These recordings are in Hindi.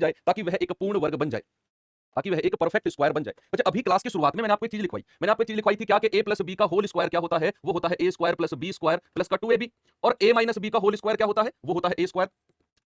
जाए ताकि वह एक पूर्ण वर्ग बन जाए, ताकि वह एक परफेक्ट स्क्वायर बन जाए। अच्छा, अभी क्लास की शुरुआत में मैंने आपको एक चीज लिखवाई, मैंने आपको एक चीज लिखवाई थी क्या कि a प्लस बी का होल स्क्वायर क्या होता है, वो होता है a square plus B square plus का 2ab, और a माइनस बी का होल स्क्वायर क्या होता है, वो होता है a square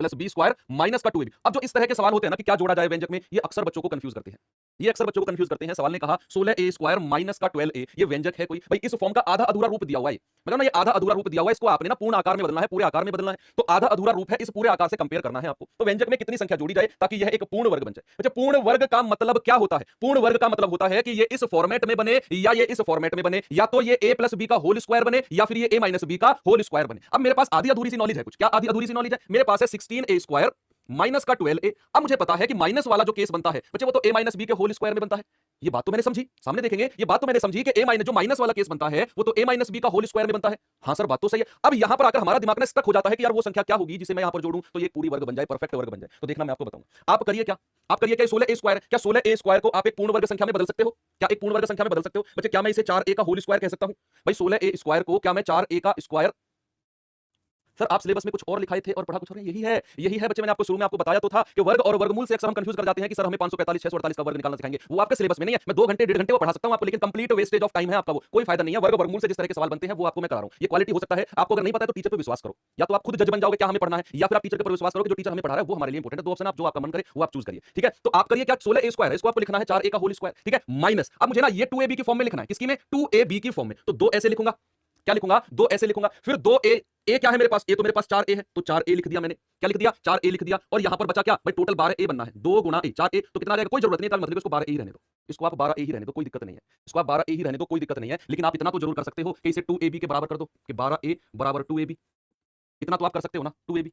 plus B square minus का 2ab। अब जो इस तरह के सवाल होते हैं ना कि क्या जोड़ा जाए व्यंजक में, ये अक्सर बच्चों को कंफ्यूज करते हैं, ये अक्सर बच्चों को कंफ्यूज करते हैं। सवाल ने कहा 16a स्क्वायर माइनस का 12a, ये व्यंजक है कोई? भाई इस फॉर्म का आधा अधूरा रूप दिया हुआ है, मतलब ना ये आधा अधूरा रूप दिया हुआ है, इसको आपने ना पूर्ण आकार में बदलना है, पूरे आकार में बदलना है, तो आधा अधूरा रूप है, इस पूरे आकार से कंपेयर करना है आपको। तो व्यंजक में कितनी संख्या जोड़ी जाए ताकि यह एक पूर्ण वर्ग बन जाए। अच्छा, पूर्ण वर्ग का मतलब क्या होता है? पूर्ण वर्ग का मतलब होता है कि ये इस फॉर्मेट में बने या ये इस फॉर्मेट में बने, या तो ये a प्लस बी का होल स्क्वायर बने या फिर ये a माइनस बी का होल स्क्वायर बने। अब मेरे पास आधी अधूरी सी नॉलेज है कुछ, क्या आधी अधूरी सी नॉलेज है? मेरे पास है 16a स्क्वायर माइनस का 12a। अब मुझे पता है कि माइनस वाला जो केस बनता है बच्चे वो तो a माइनस बी के होल स्क्वायर में बनता है। ये बात तो मैंने समझी, सामने देखेंगे, ये बात तो मैंने समझी कि a माइनस जो माइनस वाला केस बनता है वो तो a माइनस बी का होल स्क्वायर में बनता है। हाँ सर, बात तो सही है। अब यहां पर आकर हमारा दिमाग में स्टक हो जाता है कि यार वो संख्या क्या होगी जिसे मैं यहां पर जोड़ूं तो ये पूरी वर्ग बन जाए, परफेक्ट वर्ग बन जाए। तो देखना मैं आपको बताऊं, आप करिए क्या, आप करिए क्या 16a स्क्वायर, क्या 16a स्क्वायर को आप एक पूर्ण वर्ग संख्या में बदल सकते हो? क्या एक पूर्ण वर्ग संख्या में बदल सकते हो बच्चे? क्या मैं इसे 4a का होल स्क्वायर कह सकता हूं? भाई 16a स्क्वायर को क्या मैं 4a का स्क्वायर, सर आप सिलेबस में कुछ और लिखाए थे और पढ़ा कुछ और, यही है बच्चे। मैंने आपको शुरू में आपको बताया तो था कि वर्ग और वर्गमूल से अक्सर हम कंफ्यूज कर जाते हैं कि सर हमें 545 648 का वर्ग निकालना सिखाएंगे, वो आपके सिलेबस में नहीं है। मैं 2 घंटे 1.5 घंटे वो पढ़ा सकता हूं आपको, लेकिन कंप्लीट वेस्टेज ऑफ टाइम है आपका, वो कोई फायदा नहीं है। वर्ग वर्गमूल से जिस तरह के सवाल बनते हैं वो आपको मैं करा रहा हूं, ये क्वालिटी हो सकता है आपको अगर नहीं पता है तो टीचर पे विश्वास करो, या तो आप खुद जज बन जाओगे क्या हमें पढ़ना है, या फिर आप टीचर के ऊपर विश्वास करो कि जो टीचर हमें पढ़ा रहा है वो हमारे लिए इंपॉर्टेंट है। 2 ऑप्शन आप जो आपका मन करे वो आप चूज करिए, ठीक है। तो आप करिए क्या 16a स्क्वायर है, इसको आपको लिखना है 4a का होल स्क्वायर, ठीक है, माइनस, अब मुझे ना ये 2ab की फॉर्म में लिखना है, किसकी में, 2ab की फॉर्म में। तो 2 ऐसे लिखूंगा, क्या लिखूंगा, 2 ऐसे लिखूंगा, फिर 2a, a क्या है मेरे पास, a तो मेरे पास 4a है, तो 4a लिख दिया मैंने, क्या लिख दिया, 4a लिख दिया, और यहां पर बचा क्या भाई, टोटल 12a बनना है, 2 गुना a 4a, तो कितना आ जाएगा, कोई जरूरत नहीं है, मतलब इसको 12a ही रहने दो, इसको आप 12a ही रहने दो, कोई दिक्कत नहीं है, इसको आप 12a ही रहने दो, कोई दिक्कत नहीं है। लेकिन आप इतना तो जरूर कर सकते हो कि इसे 2ab के बराबर कर दो, कि 12a बराबर 2ab, इतना तो आप कर सकते हो ना, 2ab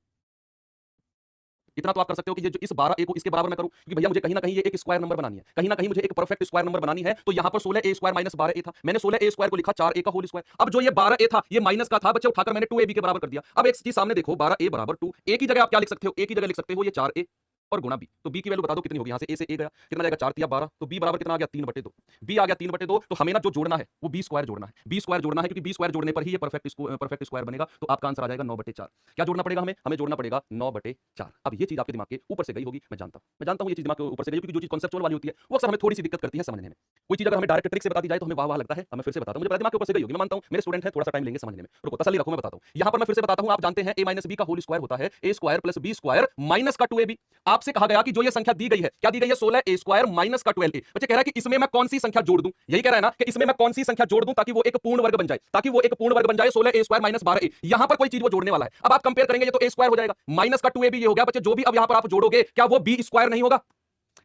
इतना तो आप कर सकते हो कि ये जो इस 12a को इसके बराबर मैं करूं, क्योंकि भैया मुझे कहीं ना कहीं ये एक स्क्वायर नंबर बनानी है, कहीं ना कहीं मुझे एक परफेक्ट स्क्वायर नंबर बनानी है। तो यहां पर 16a स्क्वायर माइनस 12a था, मैंने 16a स्क्वायर को लिखा 4a का होल स्क्वायर। अब जो ये 12a था ये माइनस का था बच्चे, उठाकर मैंने 2ab के बराबर कर दिया। अब एक चीज सामने देखो, 12a बराबर 2, a की जगह आप क्या लिख सकते हो, a की जगह लिख सकते हो ये 4a और गुणा b। तो b की वैल्यू बता दो कितनी होगी, यहां से a से a गया, कितना जाएगा 4 तिया 12, तो b बराबर कितना आ गया 3/2, b आ गया 3/2। तो हमें ना जो जोड़ना है वो b स्क्वायर जोड़ना है, b स्क्वायर जोड़ना है, क्योंकि b स्क्वायर जोड़ने पर ही ये परफेक्ट स्क्वायर बनेगा। तो आपका आंसर आ जाएगा 9/4। क्या जोड़ना पड़ेगा हमें, हमें जोड़ना पड़ेगा 9/4। अब ये चीज आपके दिमाग के ऊपर से गई होगी, मैं जानता हूं ये चीज दिमाग के ऊपर से गई, क्योंकि जो चीज कॉन्सेप्चुअल वाली होती है वो अक्सर हमें थोड़ी सी दिक्कत करती है समझने में। कोई चीज अगर हमें डायरेक्ट ट्रिक से बता दी जाए तो हमें वाह वाह लगता है, हमें फिर से बताता हूं, मुझे पता दिमाग के ऊपर से गई होगी, मैं मानता हूं मेरे स्टूडेंट हैं, थोड़ा सा टाइम लेंगे समझने में, रुको तसल्ली रखो, मैं बताता हूं। यहां पर मैं फिर से बताता हूं, आप जानते हैं a माइनस बी का होल स्क्वायर होता है a square plus b square minus का 2ab। आपसे कहा गया कि जो ये संख्या दी गई है, क्या दी गई है, 16a स्क्वायर माइनस का 12a। बच्चे कह रहा है कि इसमें मैं कौन सी संख्या जोड़ दूं, यही कह रहा है ना कि इसमें मैं कौन सी संख्या जोड़ दूं ताकि वो एक पूर्ण वर्ग बन जाए, ताकि वो एक पूर्ण वर्ग बन जाए, 16a स्क्वायर माइनस 12a। यहां पर कोई चीज वो जोड़ने वाला है। अब आप कंपेयर करेंगे, ये तो a स्क्वायर हो जाएगा, माइनस का 2ab ये हो गया बच्चे, जो भी अब यहां पर आप जोड़ोगे क्या वो b स्क्वायर नहीं होगा,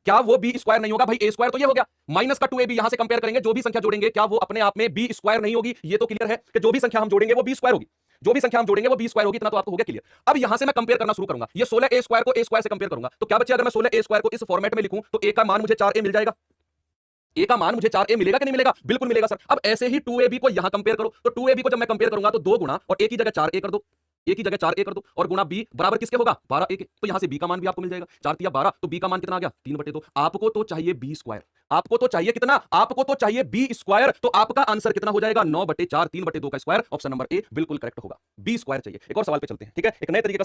क्या वो b स्क्वायर नहीं होगा भाई, a स्क्वायर तो ये हो गया, माइनस का 2ab यहां से कंपेयर करेंगे, जो भी संख्या जोड़ेंगे क्या वो अपने आप में b स्क्वायर नहीं होगी। ये तो क्लियर है कि जो भी संख्या हम जोड़ेंगे वो b स्क्वायर होगी, जो भी संख्या हम जोड़ेंगे वो b स्क्वायर होगी, इतना तो आपको हो गया क्लियर। अब यहां से मैं कंपेयर करना शुरू करूंगा, ये 16a स्क्वायर को a स्क्वायर से कंपेयर करूंगा, तो क्या बच्चे अगर मैं 16a स्क्वायर को इस फॉर्मेट में लिखूं तो a का मान मुझे 4a मिल जाएगा, a का मान मुझे 4a मिलेगा कि नहीं मिलेगा, बिल्कुल मिलेगा सर। अब ऐसे ही 2ab को यहां कंपेयर करो, तो 2ab को जब मैं कंपेयर करूंगा तो 2 गुना और a की जगह 4a कर दो, a की जगह 4a कर दो, और गुणा b बराबर किसके होगा, 12a के। तो यहां से b का मान भी आपको मिल जाएगा, 4 तिया 12, तो b का मान कितना आ गया 3/2। आपको तो चाहिए b स्क्वायर, आपको तो चाहिए कितना, आपको तो चाहिए b स्क्वायर, तो आपका आंसर कितना हो जाएगा 9/4, 3/2 का स्क्वायर, ऑप्शन नंबर ए बिल्कुल करेक्ट होगा, b स्क्वायर चाहिए। एक और सवाल पे चलते हैं, ठीक है, एक नए तरीके का सवाल